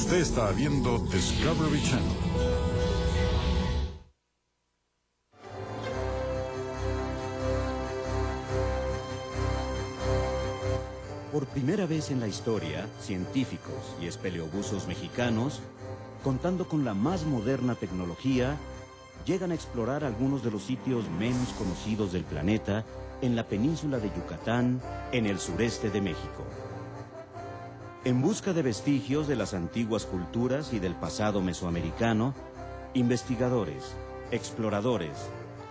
Usted está viendo Discovery Channel. Por primera vez en la historia, científicos y espeleobuzos mexicanos, contando con la más moderna tecnología, llegan a explorar algunos de los sitios menos conocidos del planeta en la península de Yucatán, en el sureste de México. En busca de vestigios de las antiguas culturas y del pasado mesoamericano, investigadores, exploradores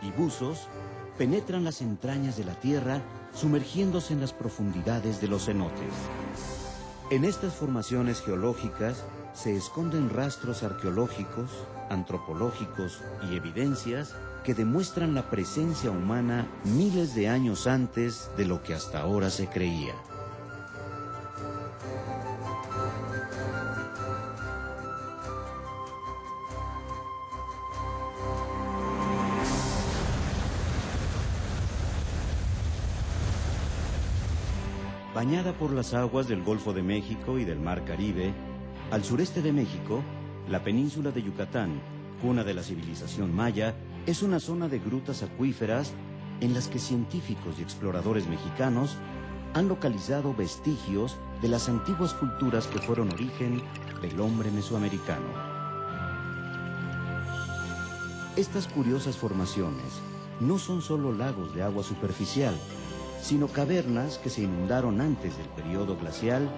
y buzos penetran las entrañas de la Tierra, sumergiéndose en las profundidades de los cenotes. En estas formaciones geológicas se esconden rastros arqueológicos, antropológicos y evidencias que demuestran la presencia humana miles de años antes de lo que hasta ahora se creía. Bañada por las aguas del Golfo de México y del Mar Caribe, al sureste de México, la península de Yucatán, cuna de la civilización maya, es una zona de grutas acuíferas en las que científicos y exploradores mexicanos han localizado vestigios de las antiguas culturas que fueron origen del hombre mesoamericano. Estas curiosas formaciones no son solo lagos de agua superficial, sino cavernas que se inundaron antes del periodo glacial,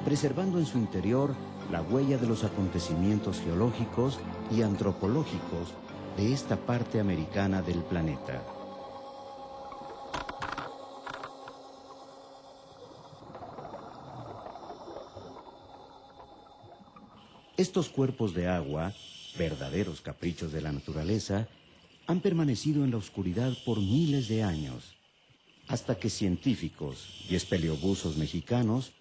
preservando en su interior la huella de los acontecimientos geológicos y antropológicos de esta parte americana del planeta. Estos cuerpos de agua, verdaderos caprichos de la naturaleza, han permanecido en la oscuridad por miles de años, hasta que científicos y espeleobuzos mexicanos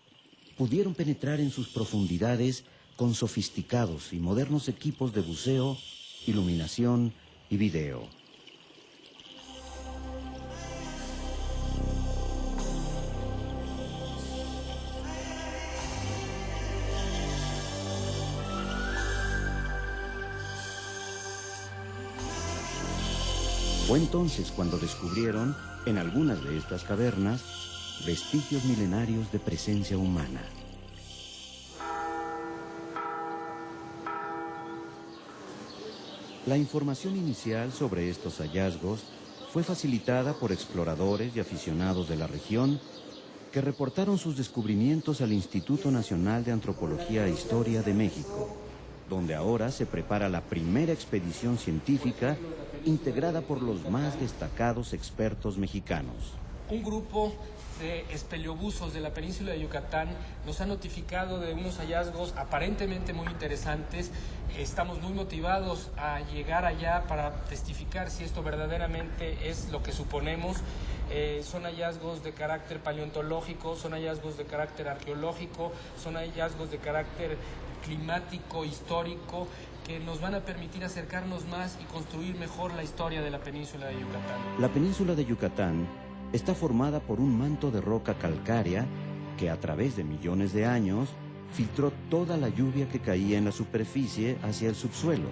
pudieron penetrar en sus profundidades con sofisticados y modernos equipos de buceo, iluminación y video. Fue entonces cuando descubrieron, en algunas de estas cavernas, vestigios milenarios de presencia humana. La información inicial sobre estos hallazgos fue facilitada por exploradores y aficionados de la región que reportaron sus descubrimientos al Instituto Nacional de Antropología e Historia de México, donde ahora se prepara la primera expedición científica integrada por los más destacados expertos mexicanos. Un grupo de espeleobuzos de la península de Yucatán nos ha notificado de unos hallazgos aparentemente muy interesantes. Estamos muy motivados a llegar allá para testificar si esto verdaderamente es lo que suponemos. Son hallazgos de carácter paleontológico, son hallazgos de carácter arqueológico, son hallazgos de carácter climático, histórico, que nos van a permitir acercarnos más y construir mejor la historia de la península de Yucatán. La península de Yucatán está formada por un manto de roca calcárea que a través de millones de años filtró toda la lluvia que caía en la superficie hacia el subsuelo,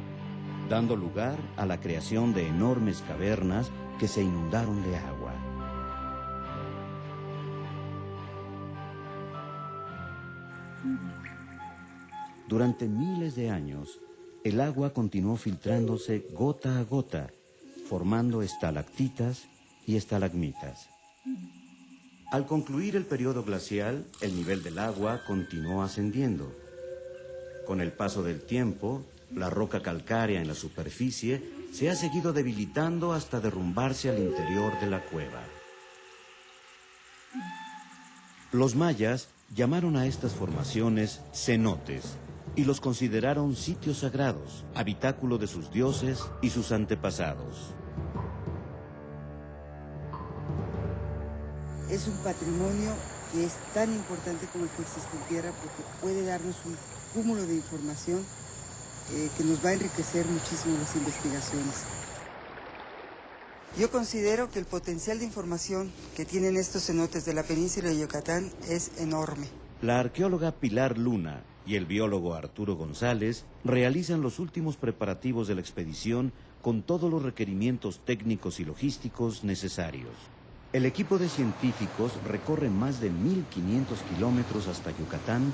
dando lugar a la creación de enormes cavernas que se inundaron de agua. Durante miles de años, el agua continuó filtrándose gota a gota, formando estalactitas y estalagmitas. Al concluir el periodo glacial, el nivel del agua continuó ascendiendo. Con el paso del tiempo, la roca calcárea en la superficie se ha seguido debilitando hasta derrumbarse al interior de la cueva. Los mayas llamaron a estas formaciones cenotes y los consideraron sitios sagrados, habitáculo de sus dioses y sus antepasados. Es un patrimonio que es tan importante como el que existe en tierra porque puede darnos un cúmulo de información que nos va a enriquecer muchísimo las investigaciones. Yo considero que el potencial de información que tienen estos cenotes de la península de Yucatán es enorme. La arqueóloga Pilar Luna y el biólogo Arturo González realizan los últimos preparativos de la expedición con todos los requerimientos técnicos y logísticos necesarios. El equipo de científicos recorre más de 1.500 kilómetros hasta Yucatán,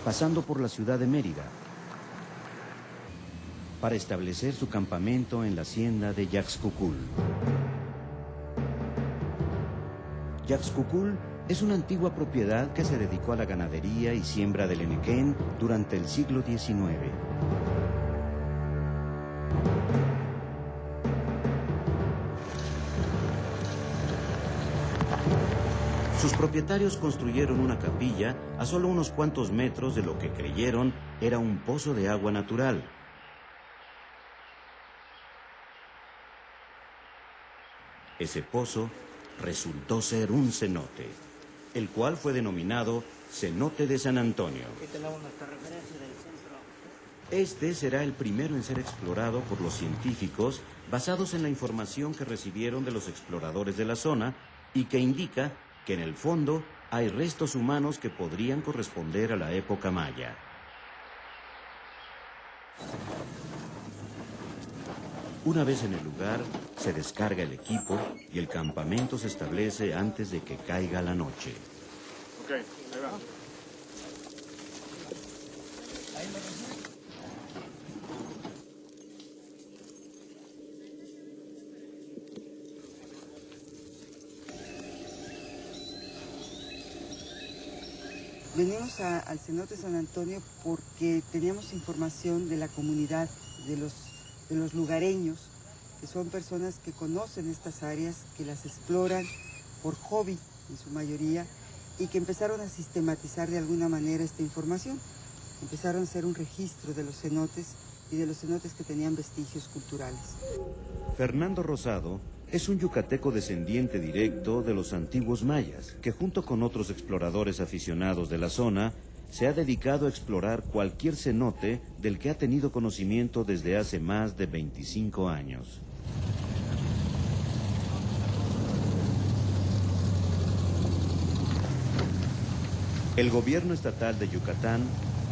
pasando por la ciudad de Mérida, para establecer su campamento en la hacienda de Yaxcucul. Yaxcucul es una antigua propiedad que se dedicó a la ganadería y siembra del henequén durante el siglo XIX. Sus propietarios construyeron una capilla a solo unos cuantos metros de lo que creyeron era un pozo de agua natural. Ese pozo resultó ser un cenote, el cual fue denominado Cenote de San Antonio. Este será el primero en ser explorado por los científicos basados en la información que recibieron de los exploradores de la zona y que indica que en el fondo hay restos humanos que podrían corresponder a la época maya. Una vez en el lugar, se descarga el equipo y el campamento se establece antes de que caiga la noche. Ok, ahí va. Venimos al cenote San Antonio porque teníamos información de la comunidad, de los lugareños, que son personas que conocen estas áreas, que las exploran por hobby en su mayoría, y que empezaron a sistematizar de alguna manera esta información. Empezaron a hacer un registro de los cenotes y de los cenotes que tenían vestigios culturales. Fernando Rosado es un yucateco descendiente directo de los antiguos mayas, que junto con otros exploradores aficionados de la zona, se ha dedicado a explorar cualquier cenote del que ha tenido conocimiento desde hace más de 25 años. El gobierno estatal de Yucatán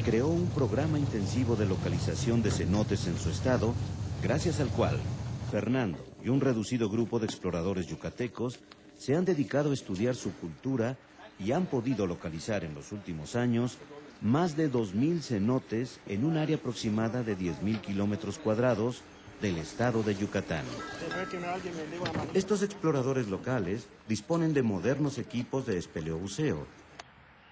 creó un programa intensivo de localización de cenotes en su estado, gracias al cual Fernando y un reducido grupo de exploradores yucatecos se han dedicado a estudiar su cultura y han podido localizar en los últimos años más de 2.000 cenotes en un área aproximada de 10.000 kilómetros cuadrados del estado de Yucatán. Estos exploradores locales disponen de modernos equipos de espeleobuceo.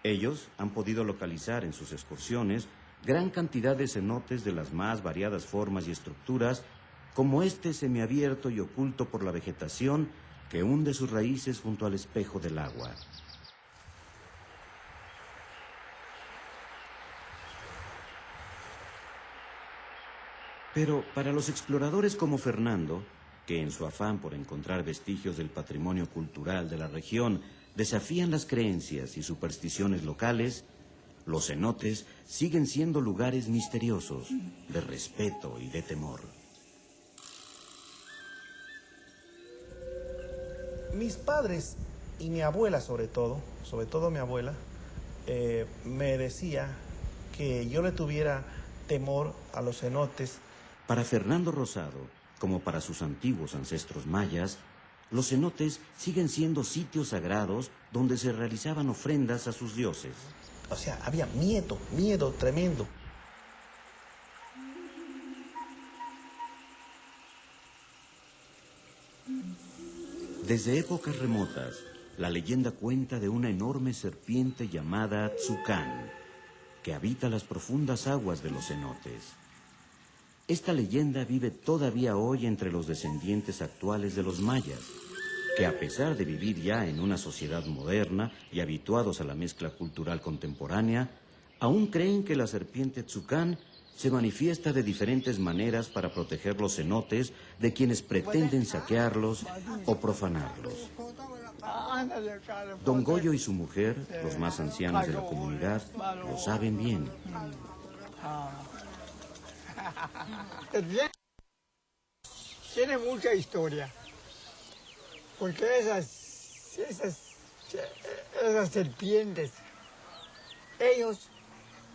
Ellos han podido localizar en sus excursiones gran cantidad de cenotes de las más variadas formas y estructuras, como este semiabierto y oculto por la vegetación que hunde sus raíces junto al espejo del agua. Pero para los exploradores como Fernando, que en su afán por encontrar vestigios del patrimonio cultural de la región desafían las creencias y supersticiones locales, los cenotes siguen siendo lugares misteriosos, de respeto y de temor. Mis padres y mi abuela sobre todo mi abuela, me decía que yo le tuviera temor a los cenotes. Para Fernando Rosado, como para sus antiguos ancestros mayas, los cenotes siguen siendo sitios sagrados donde se realizaban ofrendas a sus dioses. O sea, había miedo tremendo. Desde épocas remotas, la leyenda cuenta de una enorme serpiente llamada Tzucán, que habita las profundas aguas de los cenotes. Esta leyenda vive todavía hoy entre los descendientes actuales de los mayas, que a pesar de vivir ya en una sociedad moderna y habituados a la mezcla cultural contemporánea, aún creen que la serpiente Tzucán se manifiesta de diferentes maneras para proteger los cenotes de quienes pretenden saquearlos o profanarlos. Don Goyo y su mujer, los más ancianos de la comunidad, lo saben bien. Tiene mucha historia, porque esas serpientes Ellos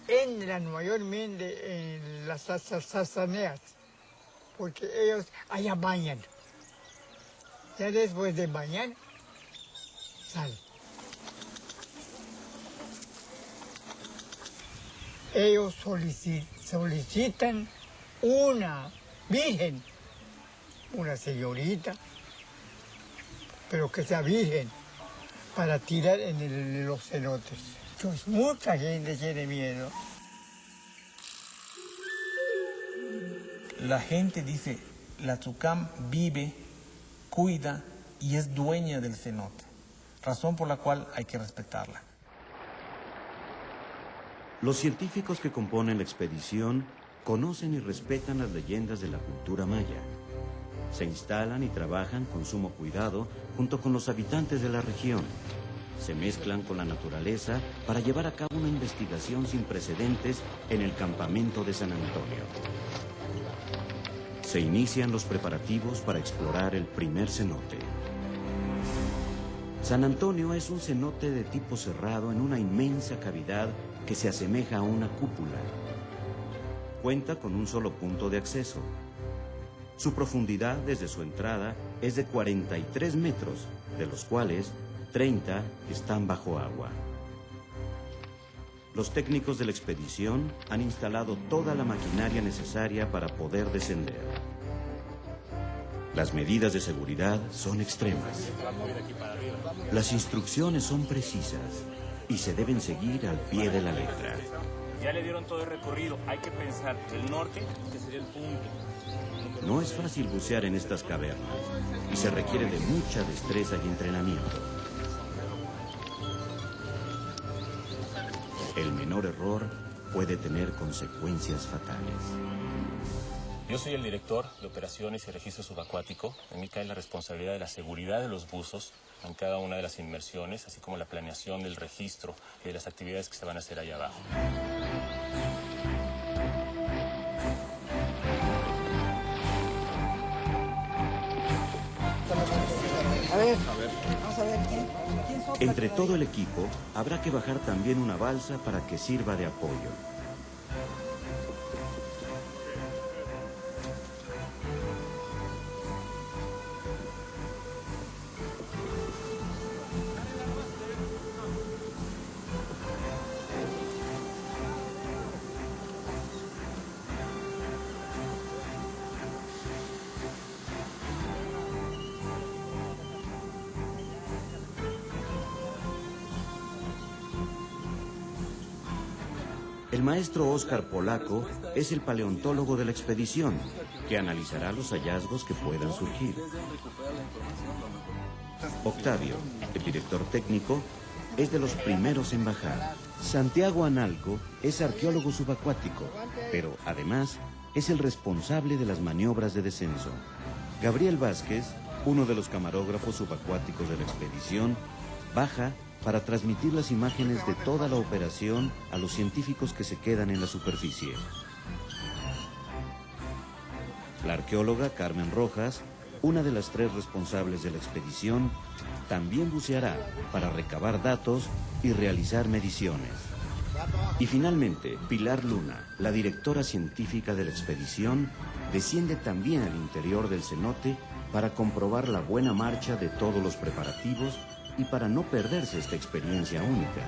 entran mayormente en las zazaneas, porque ellos allá bañan. Ya después de bañar, salen. Ellos solicitan una virgen, una señorita, pero que sea virgen, para tirar en los cenotes. Entonces, mucha gente tiene miedo. La gente dice, la Tucán vive, cuida y es dueña del cenote, razón por la cual hay que respetarla. Los científicos que componen la expedición conocen y respetan las leyendas de la cultura maya. Se instalan y trabajan con sumo cuidado junto con los habitantes de la región. Se mezclan con la naturaleza para llevar a cabo una investigación sin precedentes en el campamento de San Antonio. Se inician los preparativos para explorar el primer cenote. San Antonio es un cenote de tipo cerrado en una inmensa cavidad que se asemeja a una cúpula. Cuenta con un solo punto de acceso. Su profundidad desde su entrada es de 43 metros, de los cuales 30 están bajo agua. Los técnicos de la expedición han instalado toda la maquinaria necesaria para poder descender. Las medidas de seguridad son extremas. Las instrucciones son precisas y se deben seguir al pie de la letra. Ya le dieron todo el recorrido. Hay que pensar el norte, que sería el punto. No es fácil bucear en estas cavernas y se requiere de mucha destreza y entrenamiento. El menor error puede tener consecuencias fatales. Yo soy el director de operaciones y registro subacuático. En mí cae la responsabilidad de la seguridad de los buzos en cada una de las inmersiones, así como la planeación del registro y de las actividades que se van a hacer allá abajo. A ver, vamos a ver quién sopla. Entre todo el equipo, habrá que bajar también una balsa para que sirva de apoyo. El maestro Óscar Polaco es el paleontólogo de la expedición, que analizará los hallazgos que puedan surgir. Octavio, el director técnico, es de los primeros en bajar. Santiago Analco es arqueólogo subacuático, pero además es el responsable de las maniobras de descenso. Gabriel Vázquez, uno de los camarógrafos subacuáticos de la expedición, baja para transmitir las imágenes de toda la operación a los científicos que se quedan en la superficie. La arqueóloga Carmen Rojas, una de las 3 responsables de la expedición, también buceará para recabar datos y realizar mediciones. Y finalmente, Pilar Luna, la directora científica de la expedición, desciende también al interior del cenote para comprobar la buena marcha de todos los preparativos y para no perderse esta experiencia única.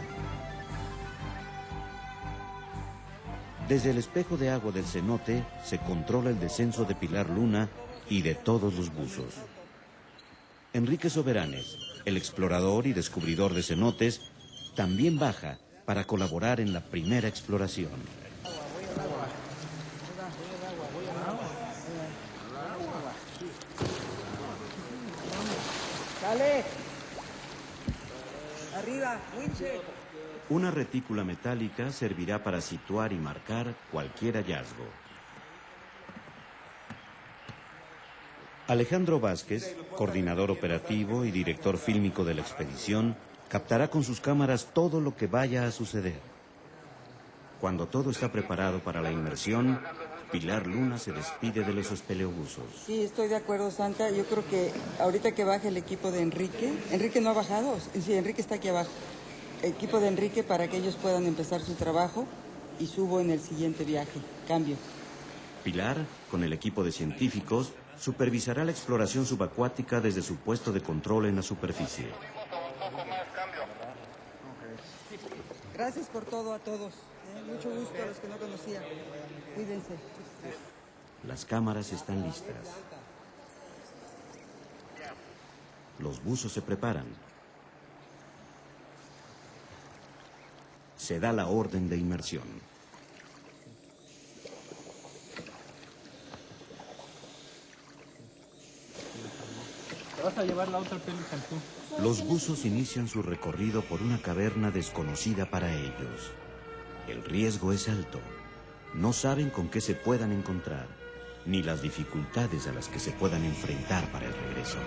Desde el espejo de agua del cenote se controla el descenso de Pilar Luna y de todos los buzos. Enrique Soberanes, el explorador y descubridor de cenotes, también baja para colaborar en la primera exploración. ¡Dale! ¡Arriba! ¡Winche! Una retícula metálica servirá para situar y marcar cualquier hallazgo. Alejandro Vázquez, coordinador operativo y director fílmico de la expedición, captará con sus cámaras todo lo que vaya a suceder. Cuando todo está preparado para la inmersión, Pilar Luna se despide de los espeleobuzos. Sí, estoy de acuerdo, Santa. Yo creo que ahorita que baje el equipo de Enrique... ¿Enrique no ha bajado? Sí, Enrique está aquí abajo. equipo de Enrique para que ellos puedan empezar su trabajo y subo en el siguiente viaje. Cambio. Pilar, con el equipo de científicos, supervisará la exploración subacuática desde su puesto de control en la superficie. Gracias por todo a todos. Mucho gusto a los que no conocía. Cuídense. Las cámaras están listas. Los buzos se preparan. Se da la orden de inmersión. Te vas a llevar la otra Pelican tú. Los buzos inician su recorrido por una caverna desconocida para ellos. El riesgo es alto. No saben con qué se puedan encontrar, ni las dificultades a las que se puedan enfrentar para el regreso.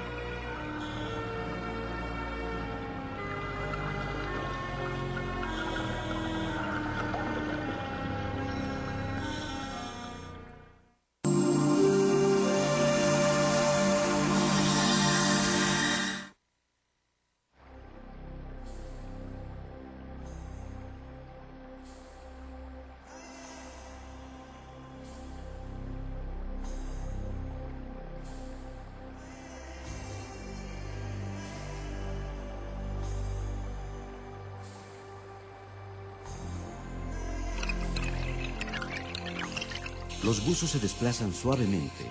Los buzos se desplazan suavemente.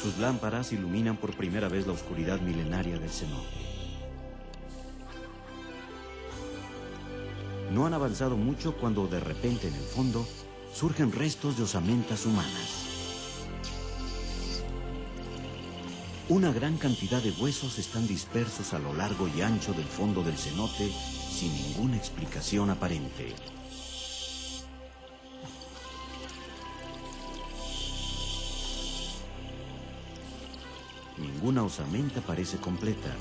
Sus lámparas iluminan por primera vez la oscuridad milenaria del cenote. No han avanzado mucho cuando de repente en el fondo surgen restos de osamentas humanas. Una gran cantidad de huesos están dispersos a lo largo y ancho del fondo del cenote sin ninguna explicación aparente. Ninguna osamenta parece completa.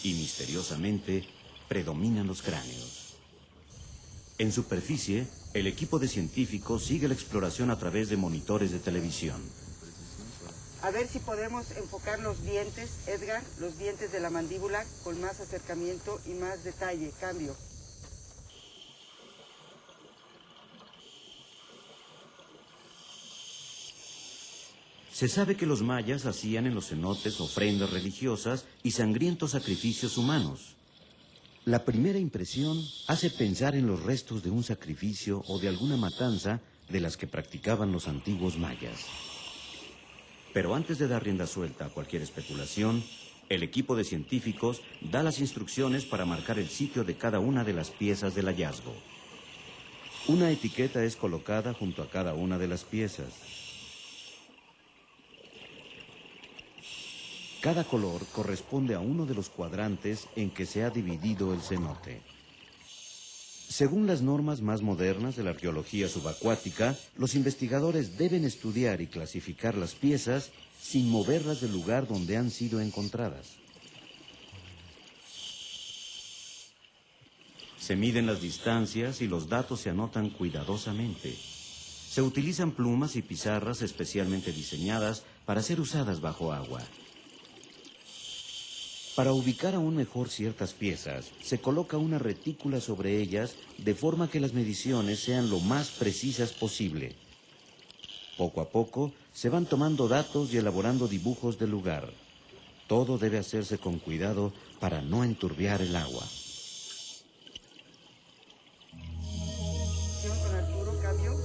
Y misteriosamente predominan los cráneos. En superficie, el equipo de científicos sigue la exploración a través de monitores de televisión. A ver si podemos enfocar los dientes, Edgar, los dientes de la mandíbula con más acercamiento y más detalle. Cambio. Se sabe que los mayas hacían en los cenotes ofrendas religiosas y sangrientos sacrificios humanos. La primera impresión hace pensar en los restos de un sacrificio o de alguna matanza de las que practicaban los antiguos mayas. Pero antes de dar rienda suelta a cualquier especulación, el equipo de científicos da las instrucciones para marcar el sitio de cada una de las piezas del hallazgo. Una etiqueta es colocada junto a cada una de las piezas. Cada color corresponde a uno de los cuadrantes en que se ha dividido el cenote. Según las normas más modernas de la arqueología subacuática, los investigadores deben estudiar y clasificar las piezas sin moverlas del lugar donde han sido encontradas. Se miden las distancias y los datos se anotan cuidadosamente. Se utilizan plumas y pizarras especialmente diseñadas para ser usadas bajo agua. Para ubicar aún mejor ciertas piezas, se coloca una retícula sobre ellas de forma que las mediciones sean lo más precisas posible. Poco a poco, se van tomando datos y elaborando dibujos del lugar. Todo debe hacerse con cuidado para no enturbiar el agua. Con Arturo, cambio.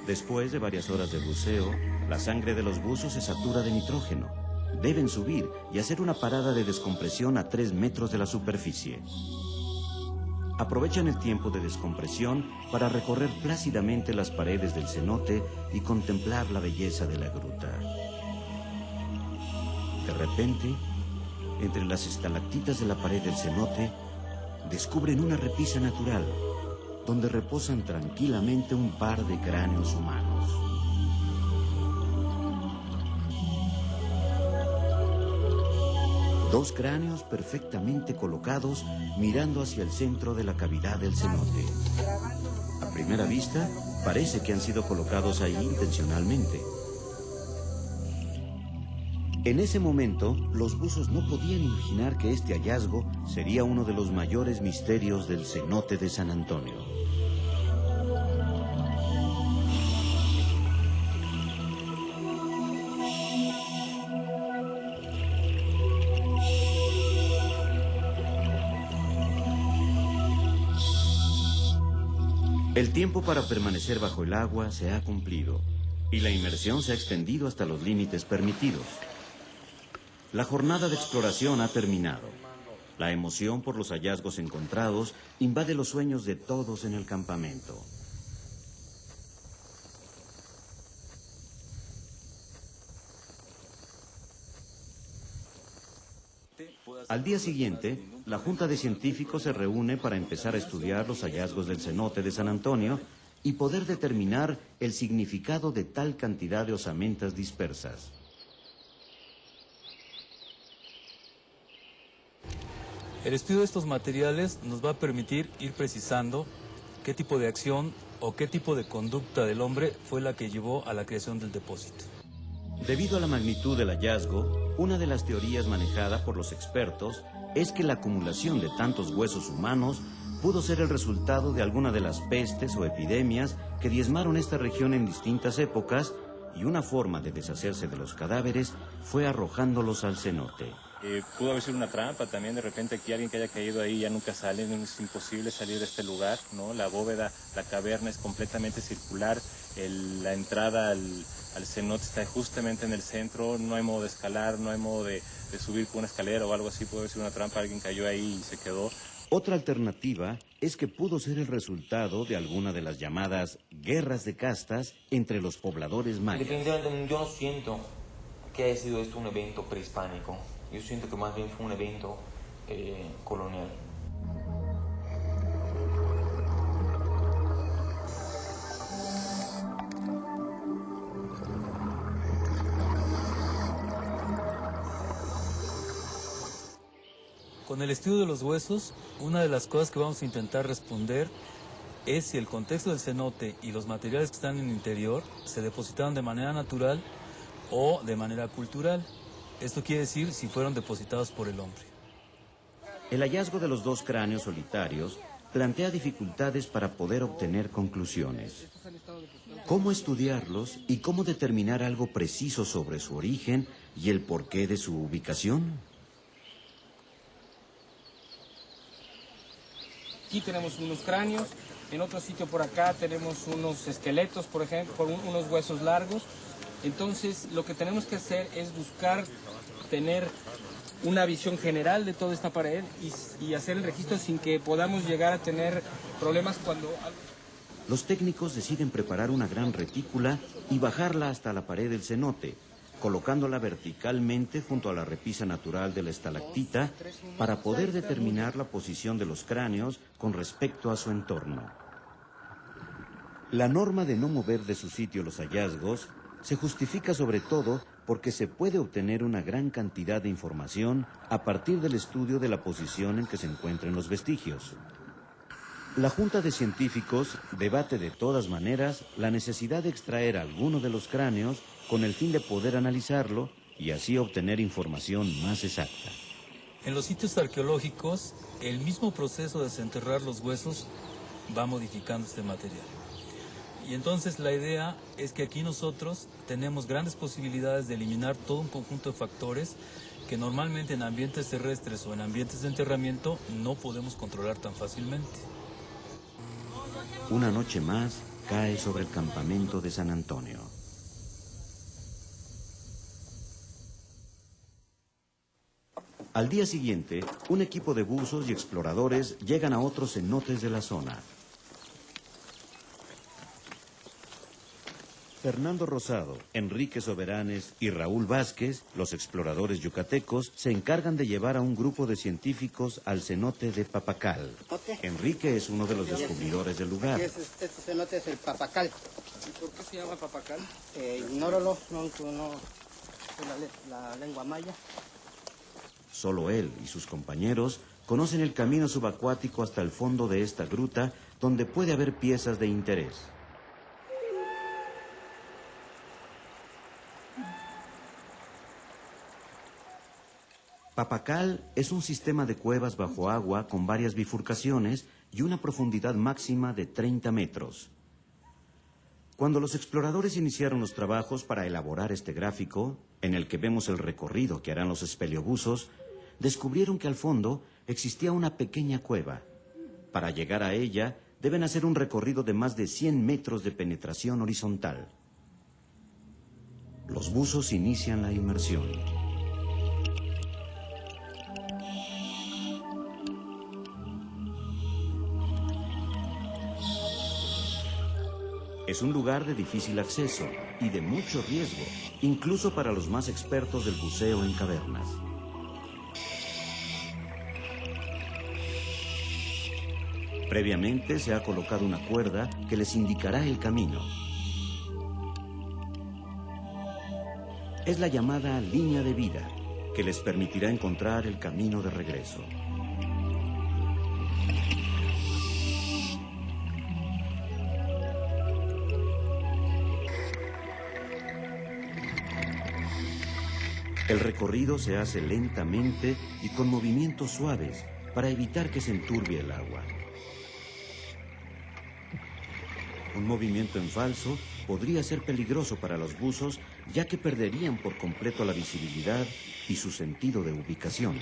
Después de varias horas de buceo, la sangre de los buzos se satura de nitrógeno. Deben subir y hacer una parada de descompresión a 3 metros de la superficie. Aprovechan el tiempo de descompresión para recorrer plácidamente las paredes del cenote y contemplar la belleza de la gruta. De repente, entre las estalactitas de la pared del cenote, descubren una repisa natural, donde reposan tranquilamente un par de cráneos humanos. Dos cráneos perfectamente colocados mirando hacia el centro de la cavidad del cenote. A primera vista, parece que han sido colocados ahí intencionalmente. En ese momento, los buzos no podían imaginar que este hallazgo sería uno de los mayores misterios del cenote de San Antonio. El tiempo para permanecer bajo el agua se ha cumplido y la inmersión se ha extendido hasta los límites permitidos. La jornada de exploración ha terminado. La emoción por los hallazgos encontrados invade los sueños de todos en el campamento. Al día siguiente, la Junta de Científicos se reúne para empezar a estudiar los hallazgos del cenote de San Antonio y poder determinar el significado de tal cantidad de osamentas dispersas. El estudio de estos materiales nos va a permitir ir precisando qué tipo de acción o qué tipo de conducta del hombre fue la que llevó a la creación del depósito. Debido a la magnitud del hallazgo, una de las teorías manejada por los expertos es que la acumulación de tantos huesos humanos pudo ser el resultado de alguna de las pestes o epidemias que diezmaron esta región en distintas épocas, y una forma de deshacerse de los cadáveres fue arrojándolos al cenote. Pudo haber sido una trampa también, de repente aquí alguien que haya caído ahí ya nunca sale, es imposible salir de este lugar, ¿no? La bóveda, la caverna es completamente circular, la entrada al cenote está justamente en el centro, no hay modo de escalar, no hay modo de subir por una escalera o algo así, pudo haber sido una trampa, alguien cayó ahí y se quedó. Otra alternativa es que pudo ser el resultado de alguna de las llamadas guerras de castas entre los pobladores mayas. Definitivamente yo no siento que haya sido esto un evento prehispánico. Yo siento que más bien fue un evento colonial. Con el estudio de los huesos, una de las cosas que vamos a intentar responder es si el contexto del cenote y los materiales que están en el interior se depositaron de manera natural o de manera cultural. Esto quiere decir si fueron depositados por el hombre. El hallazgo de los dos cráneos solitarios plantea dificultades para poder obtener conclusiones. ¿Cómo estudiarlos y cómo determinar algo preciso sobre su origen y el porqué de su ubicación? Aquí tenemos unos cráneos, en otro sitio por acá tenemos unos esqueletos, por ejemplo, unos huesos largos. Entonces, lo que tenemos que hacer es buscar tener una visión general de toda esta pared y hacer el registro sin que podamos llegar a tener problemas cuando... Los técnicos deciden preparar una gran retícula y bajarla hasta la pared del cenote, colocándola verticalmente junto a la repisa natural de la estalactita para poder determinar la posición de los cráneos con respecto a su entorno. La norma de no mover de su sitio los hallazgos se justifica sobre todo porque se puede obtener una gran cantidad de información a partir del estudio de la posición en que se encuentran los vestigios. La Junta de Científicos debate de todas maneras la necesidad de extraer alguno de los cráneos con el fin de poder analizarlo y así obtener información más exacta. En los sitios arqueológicos, el mismo proceso de desenterrar los huesos va modificando este material. Y entonces la idea es que aquí nosotros tenemos grandes posibilidades de eliminar todo un conjunto de factores que normalmente en ambientes terrestres o en ambientes de enterramiento no podemos controlar tan fácilmente. Una noche más cae sobre el campamento de San Antonio. Al día siguiente, un equipo de buzos y exploradores llegan a otros cenotes de la zona. Fernando Rosado, Enrique Soberanes y Raúl Vázquez, los exploradores yucatecos, se encargan de llevar a un grupo de científicos al cenote de Papacal. Enrique es uno de los descubridores del lugar. Este cenote es el Papacal. ¿Y por qué se llama Papacal? Ignóralo, no, la lengua maya. Solo él y sus compañeros conocen el camino subacuático hasta el fondo de esta gruta, donde puede haber piezas de interés. Papacal es un sistema de cuevas bajo agua con varias bifurcaciones y una profundidad máxima de 30 metros. Cuando los exploradores iniciaron los trabajos para elaborar este gráfico, en el que vemos el recorrido que harán los espeleobusos, descubrieron que al fondo existía una pequeña cueva. Para llegar a ella, deben hacer un recorrido de más de 100 metros de penetración horizontal. Los buzos inician la inmersión. Es un lugar de difícil acceso y de mucho riesgo, incluso para los más expertos del buceo en cavernas. Previamente se ha colocado una cuerda que les indicará el camino. Es la llamada línea de vida, que les permitirá encontrar el camino de regreso. El recorrido se hace lentamente y con movimientos suaves para evitar que se enturbie el agua. Un movimiento en falso podría ser peligroso para los buzos, ya que perderían por completo la visibilidad y su sentido de ubicación.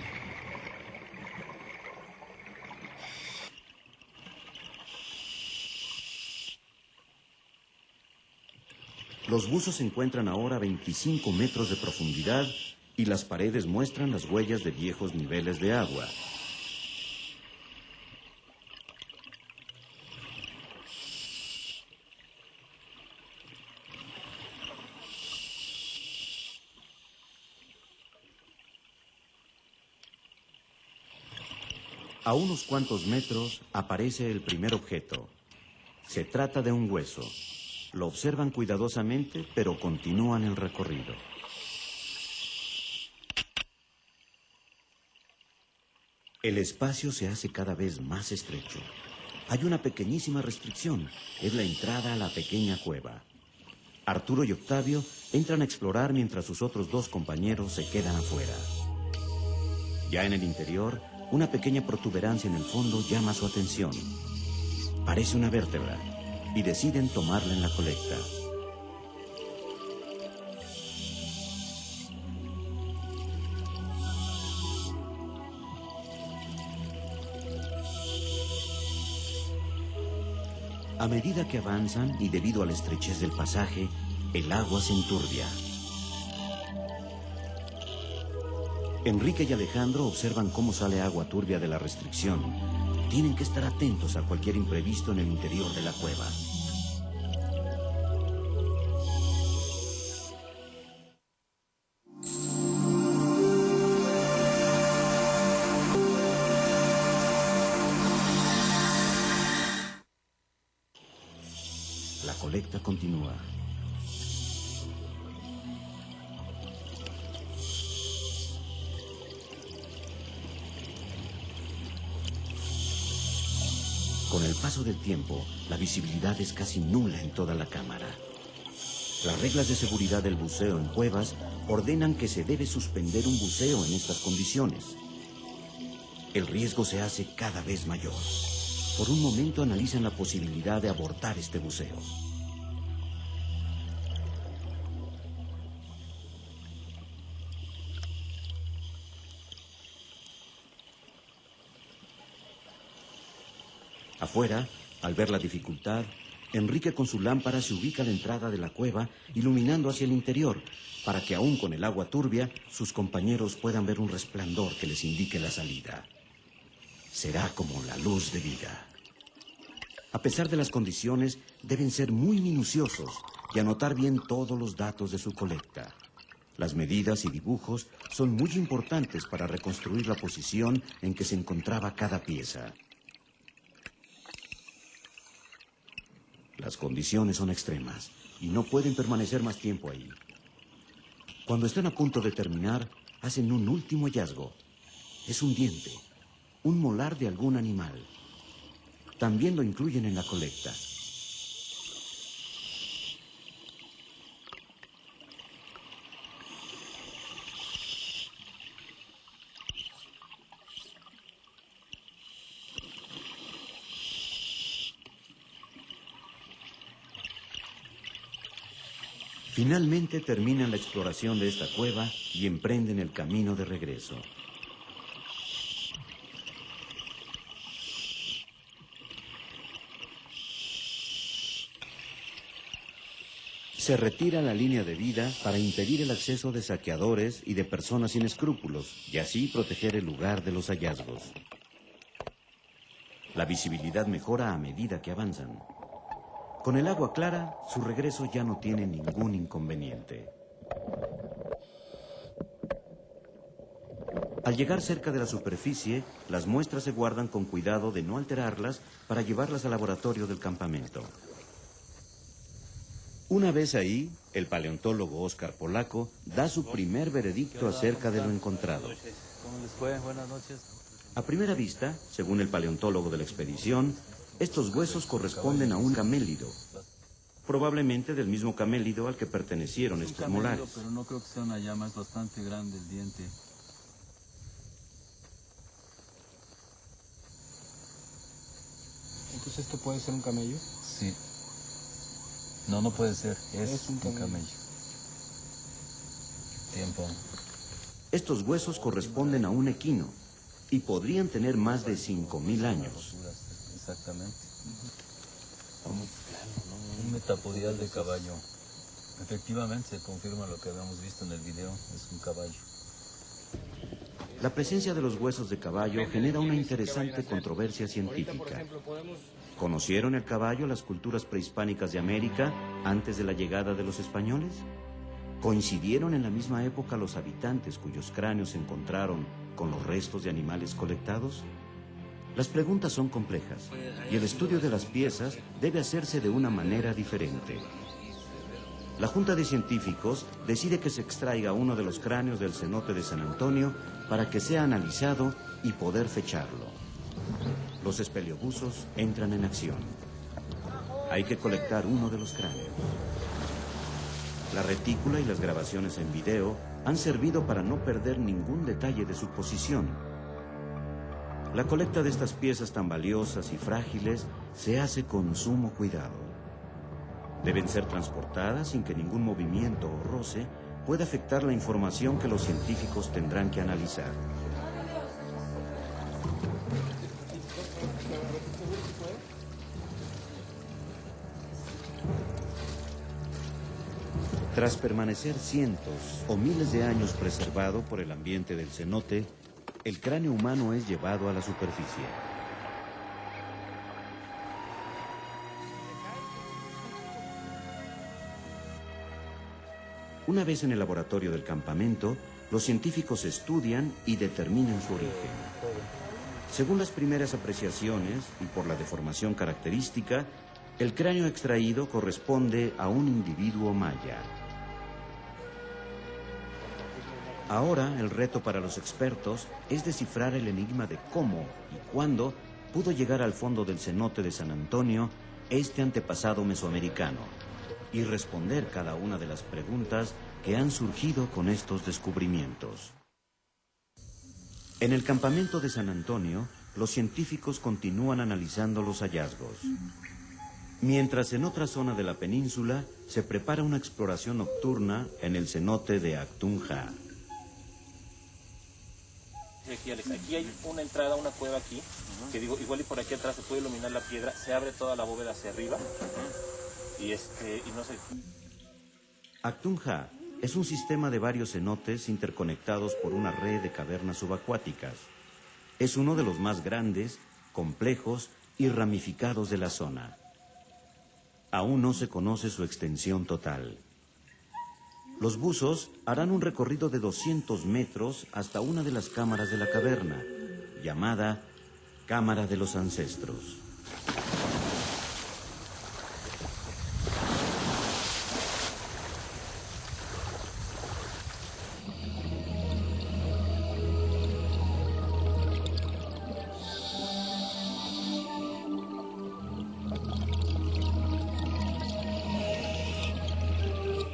Los buzos se encuentran ahora a 25 metros de profundidad y las paredes muestran las huellas de viejos niveles de agua. A unos cuantos metros aparece el primer objeto. Se trata de un hueso. Lo observan cuidadosamente, pero continúan el recorrido. El espacio se hace cada vez más estrecho. Hay una pequeñísima restricción, es la entrada a la pequeña cueva. Arturo y Octavio entran a explorar mientras sus otros dos compañeros se quedan afuera. Ya en el interior, una pequeña protuberancia en el fondo llama su atención. Parece una vértebra y deciden tomarla en la colecta. A medida que avanzan y debido a la estrechez del pasaje, el agua se enturbia. Enrique y Alejandro observan cómo sale agua turbia de la restricción. Tienen que estar atentos a cualquier imprevisto en el interior de la cueva. La colecta continúa. Con el paso del tiempo, la visibilidad es casi nula en toda la cámara. Las reglas de seguridad del buceo en cuevas ordenan que se debe suspender un buceo en estas condiciones. El riesgo se hace cada vez mayor. Por un momento analizan la posibilidad de abortar este buceo. Afuera, al ver la dificultad, Enrique con su lámpara se ubica a la entrada de la cueva, iluminando hacia el interior, para que aún con el agua turbia, sus compañeros puedan ver un resplandor que les indique la salida. Será como la luz de vida. A pesar de las condiciones, deben ser muy minuciosos, y anotar bien todos los datos de su colecta. Las medidas y dibujos son muy importantes para reconstruir la posición en que se encontraba cada pieza. Las condiciones son extremas y no pueden permanecer más tiempo ahí. Cuando están a punto de terminar, hacen un último hallazgo. Es un diente, un molar de algún animal. También lo incluyen en la colecta. Finalmente terminan la exploración de esta cueva y emprenden el camino de regreso. Se retira la línea de vida para impedir el acceso de saqueadores y de personas sin escrúpulos y así proteger el lugar de los hallazgos. La visibilidad mejora a medida que avanzan. Con el agua clara, su regreso ya no tiene ningún inconveniente. Al llegar cerca de la superficie, las muestras se guardan con cuidado de no alterarlas para llevarlas al laboratorio del campamento. Una vez ahí, el paleontólogo Óscar Polaco da su primer veredicto acerca de lo encontrado. ¿Cómo les fue? Buenas noches. A primera vista, según el paleontólogo de la expedición, estos huesos corresponden a un camélido, probablemente del mismo camélido al que pertenecieron estos molares. Pero no creo que sea una llama, es bastante grande el diente. Entonces, ¿esto puede ser un camello? Sí. No, no puede ser. Es un camello. Tiempo. Estos huesos corresponden a un equino y podrían tener más de 5.000 años. Exactamente. Un metapodial de caballo. Efectivamente se confirma lo que habíamos visto en el video, es un caballo. La presencia de los huesos de caballo genera una interesante controversia científica. ¿Conocieron el caballo las culturas prehispánicas de América antes de la llegada de los españoles? ¿Coincidieron en la misma época los habitantes cuyos cráneos se encontraron con los restos de animales colectados? Las preguntas son complejas y el estudio de las piezas debe hacerse de una manera diferente. La Junta de Científicos decide que se extraiga uno de los cráneos del cenote de San Antonio para que sea analizado y poder fecharlo. Los espeleobuzos entran en acción. Hay que colectar uno de los cráneos. La retícula y las grabaciones en video han servido para no perder ningún detalle de su posición. La colecta de estas piezas tan valiosas y frágiles se hace con sumo cuidado. Deben ser transportadas sin que ningún movimiento o roce pueda afectar la información que los científicos tendrán que analizar. Tras permanecer cientos o miles de años preservado por el ambiente del cenote, el cráneo humano es llevado a la superficie. Una vez en el laboratorio del campamento, los científicos estudian y determinan su origen. Según las primeras apreciaciones y por la deformación característica, el cráneo extraído corresponde a un individuo maya. Ahora, el reto para los expertos es descifrar el enigma de cómo y cuándo pudo llegar al fondo del cenote de San Antonio este antepasado mesoamericano y responder cada una de las preguntas que han surgido con estos descubrimientos. En el campamento de San Antonio, los científicos continúan analizando los hallazgos. Mientras en otra zona de la península se prepara una exploración nocturna en el cenote de Actunja. Aquí, Alex, aquí hay una entrada, una cueva aquí, que digo, igual y por aquí atrás se puede iluminar la piedra, se abre toda la bóveda hacia arriba, y no sé... Actunja es un sistema de varios cenotes interconectados por una red de cavernas subacuáticas. Es uno de los más grandes, complejos y ramificados de la zona. Aún no se conoce su extensión total. Los buzos harán un recorrido de 200 metros hasta una de las cámaras de la caverna, llamada Cámara de los Ancestros.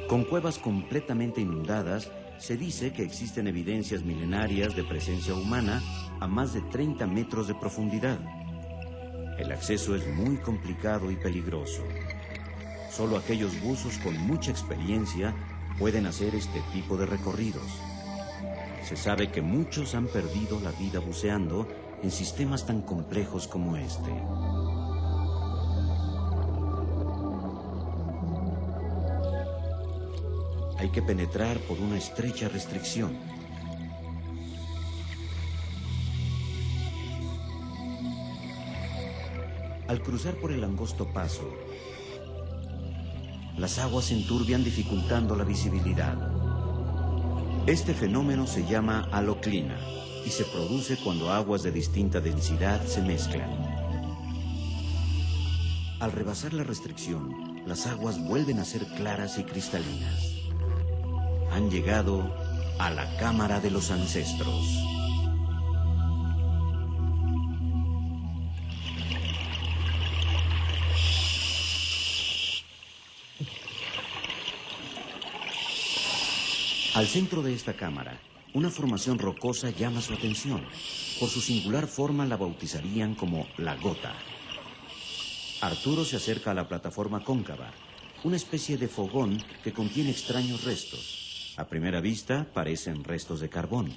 Con cuevas completamente inundadas, se dice que existen evidencias milenarias de presencia humana a más de 30 metros de profundidad. El acceso es muy complicado y peligroso. Solo aquellos buzos con mucha experiencia pueden hacer este tipo de recorridos. Se sabe que muchos han perdido la vida buceando en sistemas tan complejos como este. Hay que penetrar por una estrecha restricción. Al cruzar por el angosto paso, las aguas se enturbian dificultando la visibilidad. Este fenómeno se llama haloclina y se produce cuando aguas de distinta densidad se mezclan. Al rebasar la restricción, las aguas vuelven a ser claras y cristalinas. Han llegado a la Cámara de los Ancestros. Al centro de esta cámara, una formación rocosa llama su atención. Por su singular forma la bautizarían como la Gota. Arturo se acerca a la plataforma cóncava, una especie de fogón que contiene extraños restos. A primera vista parecen restos de carbón.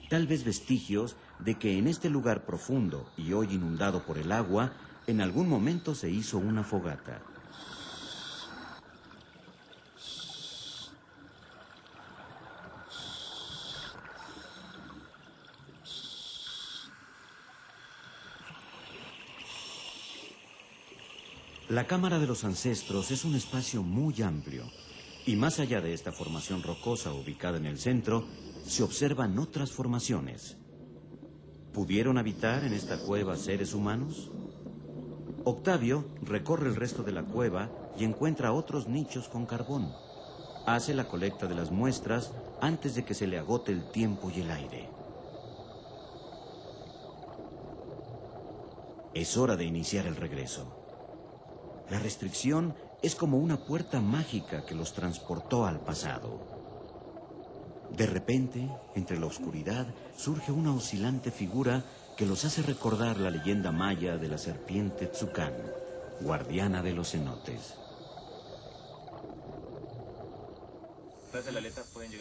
Tal vez vestigios de que en este lugar profundo y hoy inundado por el agua, en algún momento se hizo una fogata. La Cámara de los Ancestros es un espacio muy amplio. Y más allá de esta formación rocosa ubicada en el centro, se observan otras formaciones. ¿Pudieron habitar en esta cueva seres humanos? Octavio recorre el resto de la cueva y encuentra otros nichos con carbón. Hace la colecta de las muestras antes de que se le agote el tiempo y el aire. Es hora de iniciar el regreso. La restricción es como una puerta mágica que los transportó al pasado. De repente, entre la oscuridad, surge una oscilante figura que los hace recordar la leyenda maya de la serpiente Tzukán, guardiana de los cenotes.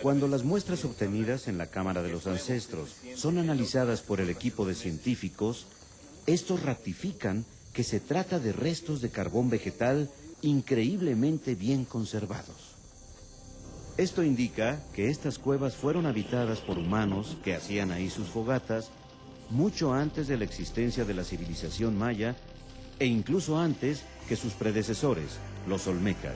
Cuando las muestras obtenidas en la Cámara de los Ancestros son analizadas por el equipo de científicos, estos ratifican que se trata de restos de carbón vegetal increíblemente bien conservados. Esto indica que estas cuevas fueron habitadas por humanos que hacían ahí sus fogatas mucho antes de la existencia de la civilización maya e incluso antes que sus predecesores, los olmecas.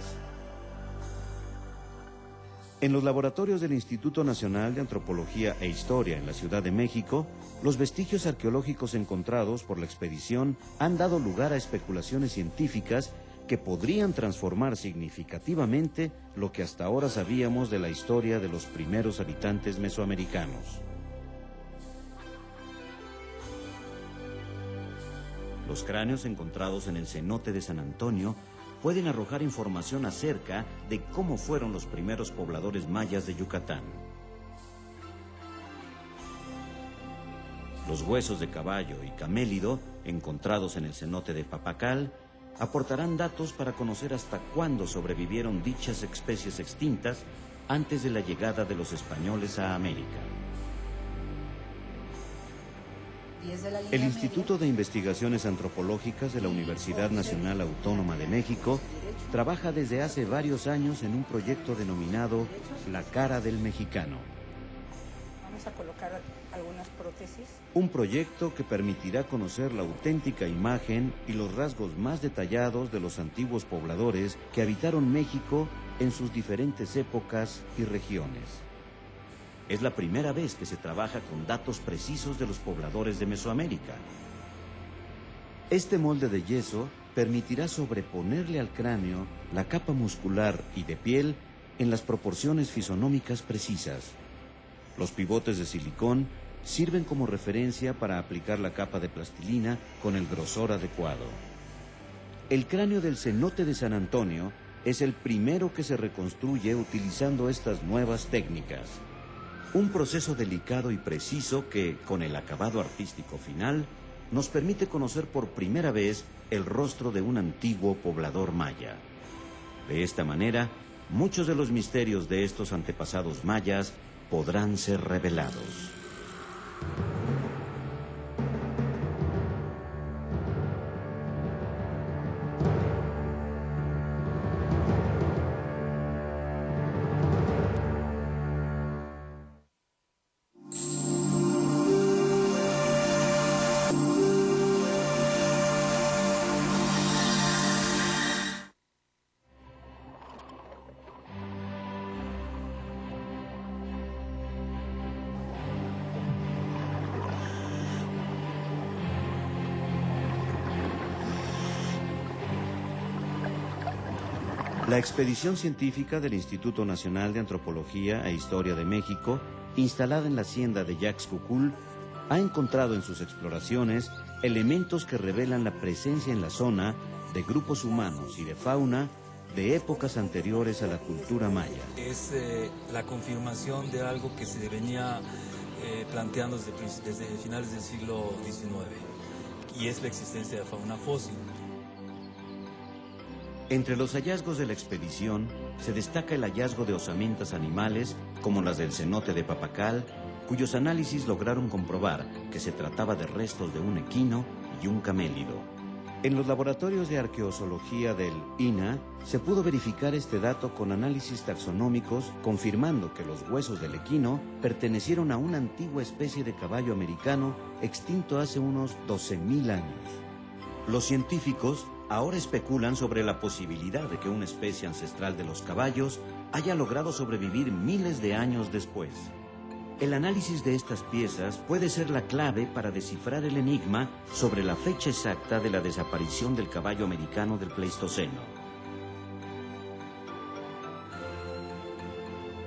En los laboratorios del Instituto Nacional de Antropología e Historia en la Ciudad de México, los vestigios arqueológicos encontrados por la expedición han dado lugar a especulaciones científicas que podrían transformar significativamente lo que hasta ahora sabíamos de la historia de los primeros habitantes mesoamericanos. Los cráneos encontrados en el cenote de San Antonio pueden arrojar información acerca de cómo fueron los primeros pobladores mayas de Yucatán. Los huesos de caballo y camélido encontrados en el cenote de Papacal aportarán datos para conocer hasta cuándo sobrevivieron dichas especies extintas antes de la llegada de los españoles a América. El Instituto de Investigaciones Antropológicas de la Universidad Nacional Autónoma de México trabaja desde hace varios años en un proyecto denominado La Cara del Mexicano. vamos a colocar algunas prótesis. Un proyecto que permitirá conocer la auténtica imagen y los rasgos más detallados de los antiguos pobladores que habitaron México en sus diferentes épocas y regiones. Es la primera vez que se trabaja con datos precisos de los pobladores de Mesoamérica. Este molde de yeso permitirá sobreponerle al cráneo la capa muscular y de piel en las proporciones fisonómicas precisas. Los pivotes de silicón sirven como referencia para aplicar la capa de plastilina con el grosor adecuado. El cráneo del cenote de San Antonio es el primero que se reconstruye utilizando estas nuevas técnicas. Un proceso delicado y preciso que, con el acabado artístico final, nos permite conocer por primera vez el rostro de un antiguo poblador maya. De esta manera, muchos de los misterios de estos antepasados mayas podrán ser revelados. La expedición científica del Instituto Nacional de Antropología e Historia de México, instalada en la hacienda de Yaxcucul, ha encontrado en sus exploraciones elementos que revelan la presencia en la zona de grupos humanos y de fauna de épocas anteriores a la cultura maya. Es la confirmación de algo que se venía planteando desde finales del siglo XIX, y es la existencia de fauna fósil. Entre los hallazgos de la expedición se destaca el hallazgo de osamentas animales como las del cenote de Papacal, cuyos análisis lograron comprobar que se trataba de restos de un equino y un camélido. En los laboratorios de arqueozoología del INAH se pudo verificar este dato con análisis taxonómicos, confirmando que los huesos del equino pertenecieron a una antigua especie de caballo americano extinto hace unos 12.000 años. Los científicos ahora especulan sobre la posibilidad de que una especie ancestral de los caballos haya logrado sobrevivir miles de años después. El análisis de estas piezas puede ser la clave para descifrar el enigma sobre la fecha exacta de la desaparición del caballo americano del Pleistoceno.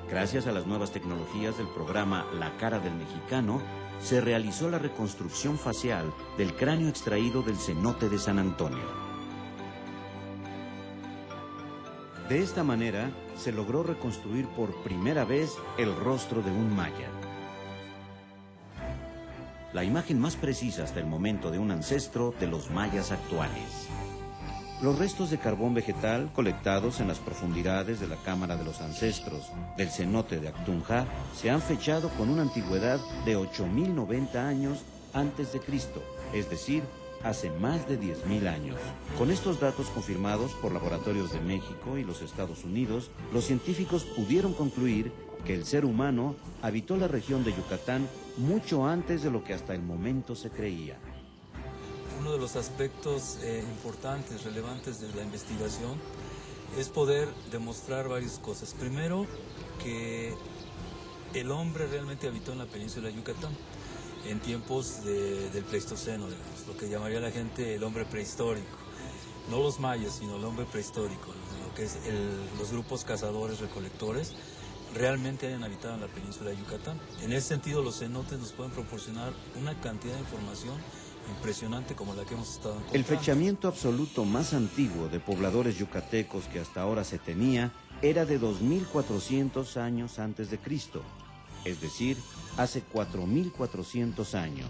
Gracias a las nuevas tecnologías del programa La Cara del Mexicano, se realizó la reconstrucción facial del cráneo extraído del cenote de San Antonio. De esta manera, se logró reconstruir por primera vez el rostro de un maya. La imagen más precisa hasta el momento de un ancestro de los mayas actuales. Los restos de carbón vegetal colectados en las profundidades de la Cámara de los Ancestros del cenote de Actunja se han fechado con una antigüedad de 8.090 años antes de Cristo, es decir, hace más de 10.000 años. Con estos datos confirmados por laboratorios de México y los Estados Unidos, los científicos pudieron concluir que el ser humano habitó la región de Yucatán mucho antes de lo que hasta el momento se creía. Uno de los aspectos importantes, relevantes de la investigación es poder demostrar varias cosas. Primero, que el hombre realmente habitó en la península de Yucatán en tiempos del Pleistoceno, digamos, lo que llamaría la gente el hombre prehistórico. No los mayas, sino el hombre prehistórico, lo que es los grupos cazadores-recolectores, realmente hayan habitado en la península de Yucatán. En ese sentido, los cenotes nos pueden proporcionar una cantidad de información impresionante como la que hemos estado encontrando. El fechamiento absoluto más antiguo de pobladores yucatecos que hasta ahora se tenía era de 2.400 años antes de Cristo, es decir, hace 4.400 años.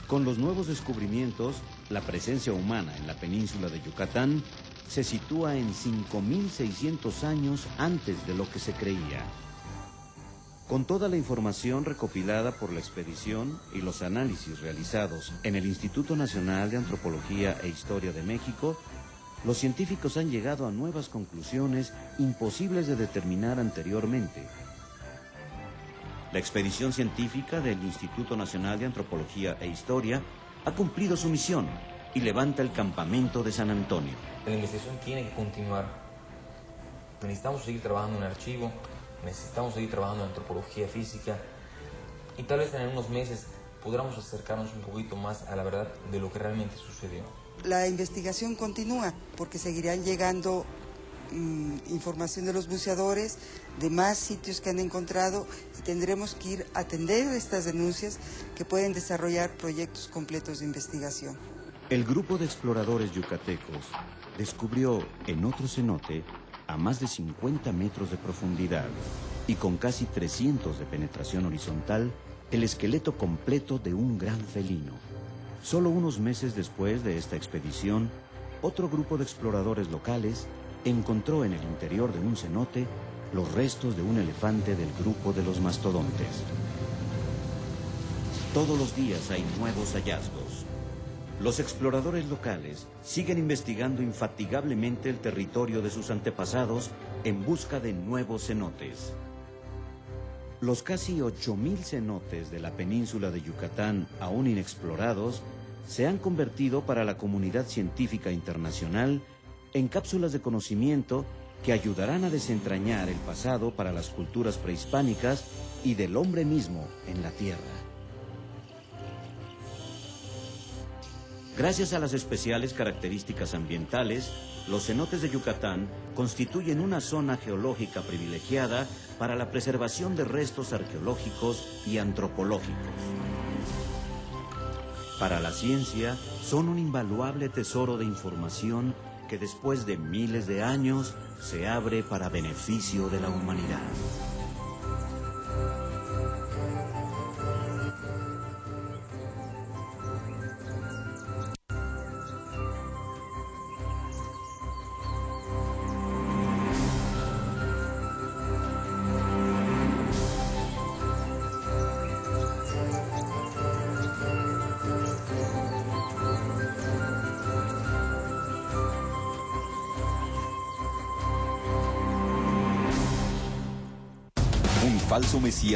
Con los nuevos descubrimientos, la presencia humana en la península de Yucatán se sitúa en 5.600 años antes de lo que se creía. Con toda la información recopilada por la expedición y los análisis realizados en el Instituto Nacional de Antropología e Historia de México, los científicos han llegado a nuevas conclusiones imposibles de determinar anteriormente. La expedición científica del Instituto Nacional de Antropología e Historia ha cumplido su misión y levanta el campamento de San Antonio. La investigación tiene que continuar. Necesitamos seguir trabajando en archivo, necesitamos seguir trabajando en antropología física y tal vez en unos meses podamos acercarnos un poquito más a la verdad de lo que realmente sucedió. La investigación continúa porque seguirán llegando información de los buceadores, de más sitios que han encontrado y tendremos que ir a atender estas denuncias que pueden desarrollar proyectos completos de investigación. El grupo de exploradores yucatecos descubrió en otro cenote, a más de 50 metros de profundidad y con casi 300 de penetración horizontal, el esqueleto completo de un gran felino. Solo unos meses después de esta expedición, otro grupo de exploradores locales encontró en el interior de un cenote los restos de un elefante del grupo de los mastodontes. Todos los días hay nuevos hallazgos. Los exploradores locales siguen investigando infatigablemente el territorio de sus antepasados en busca de nuevos cenotes. Los casi 8.000 cenotes de la península de Yucatán aún inexplorados se han convertido para la comunidad científica internacional en cápsulas de conocimiento que ayudarán a desentrañar el pasado para las culturas prehispánicas y del hombre mismo en la Tierra. Gracias a las especiales características ambientales, los cenotes de Yucatán constituyen una zona geológica privilegiada para la preservación de restos arqueológicos y antropológicos. Para la ciencia, son un invaluable tesoro de información que después de miles de años se abre para beneficio de la humanidad. Un falso mesías